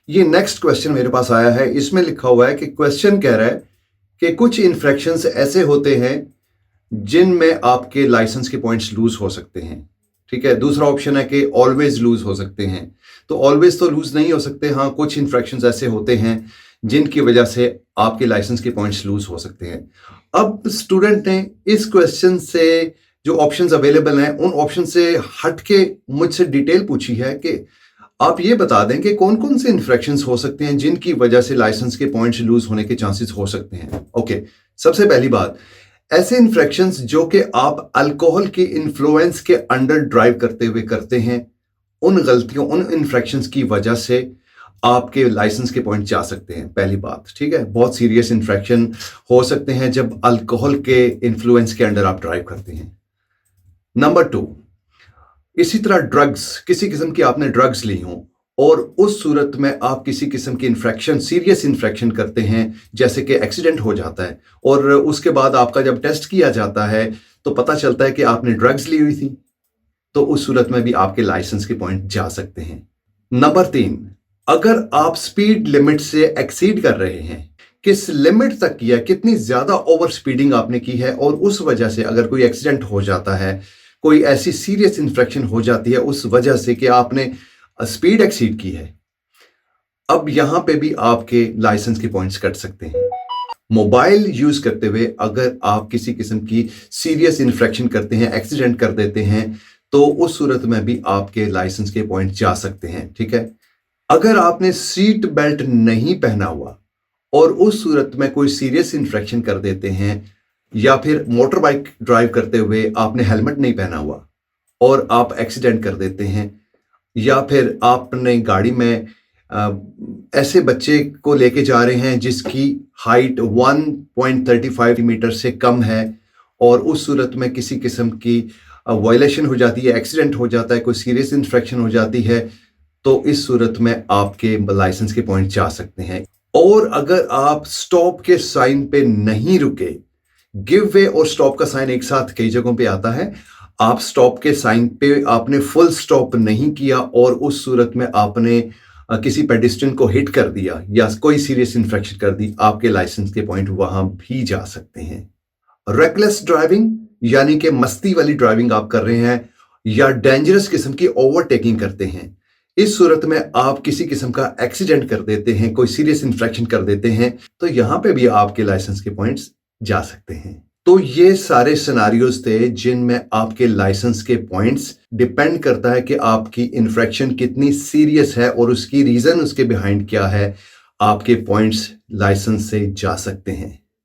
ये next question मेरे पास आया है। इसमें लिखा हुआ है कि क्वेश्चन कह रहा है कि कुछ इन्फ्रैक्शंस ऐसे होते हैं जिनमें आपके लाइसेंस के पॉइंट्स लूज हो सकते हैं। ठीक है, दूसरा ऑप्शन है कि ऑलवेज लूज हो सकते हैं। तो ऑलवेज तो लूज नहीं हो सकते, हाँ कुछ इन्फ्रैक्शंस ऐसे होते हैं जिनकी वजह से आपके लाइसेंस के पॉइंट्स लूज हो सकते हैं। अब स्टूडेंट ने इस क्वेश्चन से जो ऑप्शंस अवेलेबल हैं उन ऑप्शन से हट के मुझसे डिटेल पूछी है कि आप ये बता दें कि कौन कौन से इन्फ्रैक्शंस हो सकते हैं जिनकी वजह से लाइसेंस के पॉइंट्स लूज होने के चांसेस हो सकते हैं। ओके, सबसे पहली बात, ऐसे इन्फ्रैक्शंस जो कि आप अल्कोहल की इन्फ्लुएंस के अंडर ड्राइव करते हुए करते हैं, उन गलतियों उन इन्फ्रैक्शंस की वजह से आपके लाइसेंस के पॉइंट जा सकते हैं। पहली बात, ठीक है, बहुत सीरियस इन्फ्रैक्शन हो सकते हैं जब अल्कोहल के इन्फ्लुएंस के अंडर आप ड्राइव करते हैं। नंबर 2, इसी तरह ड्रग्स, किसी किस्म की आपने ड्रग्स ली हो और उस सूरत में आप किसी किस्म की इन्फ्रैक्शन, सीरियस इन्फ्रैक्शन करते हैं, जैसे कि एक्सीडेंट हो जाता है और उसके बाद आपका जब टेस्ट किया जाता है तो पता चलता है कि आपने ड्रग्स ली हुई थी, तो उस सूरत में भी आपके लाइसेंस के पॉइंट जा सकते हैं। नंबर 3, अगर आप स्पीड लिमिट से एक्सीड कर रहे हैं, किस लिमिट तक किया, कितनी ज्यादा ओवर स्पीडिंग आपने की है और उस वजह से अगर कोई एक्सीडेंट हो जाता है, कोई ऐसी सीरियस इन्फेक्शन हो जाती है उस वजह से कि आपने स्पीड एक्सीड की है, अब यहां पे भी आपके लाइसेंस के पॉइंट्स कट सकते हैं। मोबाइल यूज करते हुए अगर आप किसी किस्म की सीरियस इन्फेक्शन करते हैं, एक्सीडेंट कर देते हैं, तो उस सूरत में भी आपके लाइसेंस के पॉइंट जा सकते हैं। ठीक है, अगर आपने सीट बेल्ट नहीं पहना हुआ और उस सूरत में कोई सीरियस इन्फेक्शन कर देते हैं, या फिर मोटर बाइक ड्राइव करते हुए आपने हेलमेट नहीं पहना हुआ और आप एक्सीडेंट कर देते हैं, या फिर आपने गाड़ी में ऐसे बच्चे को लेके जा रहे हैं जिसकी हाइट 1.35 मीटर से कम है और उस सूरत में किसी किस्म की वायलेशन हो जाती है, एक्सीडेंट हो जाता है, कोई सीरियस इन्फेक्शन हो जाती है, तो इस सूरत में आपके लाइसेंस के पॉइंट जा सकते हैं। और अगर आप स्टॉप के साइन पे नहीं रुके, गिव वे और स्टॉप का साइन एक साथ कई जगहों पे आता है, आप स्टॉप के साइन पे आपने फुल स्टॉप नहीं किया और उस सूरत में आपने किसी पेडिस्ट्रियन को हिट कर दिया या कोई सीरियस इन्फेक्शन कर दी, आपके लाइसेंस के पॉइंट वहां भी जा सकते हैं। रेकलेस ड्राइविंग यानी कि मस्ती वाली ड्राइविंग आप कर रहे हैं या डेंजरस किस्म की ओवरटेकिंग करते हैं, इस सूरत में आप किसी किस्म का एक्सीडेंट कर देते हैं, कोई सीरियस इन्फेक्शन कर देते हैं, तो यहां पे भी आपके लाइसेंस के पॉइंट्स जा सकते हैं। तो ये सारे सिनारियोज थे जिनमें आपके लाइसेंस के पॉइंट्स डिपेंड करता है कि आपकी इन्फ्रैक्शन कितनी सीरियस है और उसकी रीजन, उसके बिहाइंड क्या है, आपके पॉइंट्स लाइसेंस से जा सकते हैं।